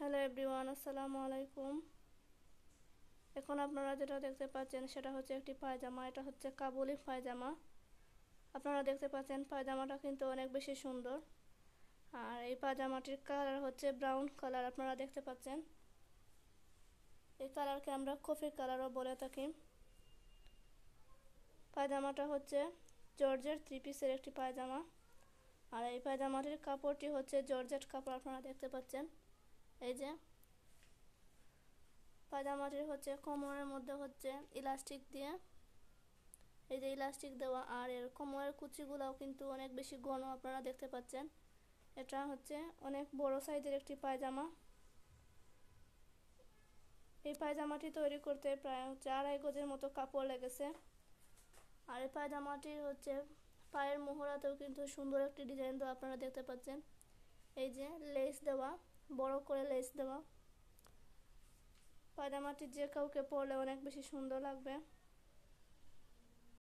Hello everyone, আসসালামু আলাইকুম। এখন আপনারা যেটা দেখতে পাচ্ছেন সেটা হচ্ছে একটি পায়জামা। এটা হচ্ছে কাবুলি পায়জামা। আপনারা দেখতে পাচ্ছেন পায়জামাটা কিন্তু অনেক বেশি সুন্দর। আর এই পায়জামাটির কালার হচ্ছে ব্রাউন কালার। আপনারা দেখতে পাচ্ছেন এই কালারকে আমরা কফি কালারও বলে থাকি। পায়জামাটা হচ্ছে জর্জেট 3 পিসের একটি পায়জামা। আর এই পায়জামাটির কাপড়টি হচ্ছে জর্জেট কাপড়। আপনারা দেখতে পাচ্ছেন এই যে পায়জামাটির হচ্ছে কোমরের মধ্যে হচ্ছে ইলাস্টিক দিয়ে, এই যে ইলাস্টিক দেওয়া, আর এর কোমরের কুচিগুলোও কিন্তু অনেক বেশি ঘন। আপনারা দেখতে পাচ্ছেন এটা হচ্ছে অনেক বড় সাইজের একটি পায়জামা। এই পায়জামাটি তৈরি করতে প্রায় 2.5 গজের মতো কাপড় লেগেছে। আর এই পায়জামাটির হচ্ছে পায়ের মোহরাতেও কিন্তু সুন্দর একটি ডিজাইন দেওয়া। আপনারা দেখতে পাচ্ছেন এই যে লেস দেওয়া, বড় করে লেস দেওয়া। পায়জামাটি যে কাউকে পরলে অনেক বেশি সুন্দর লাগবে।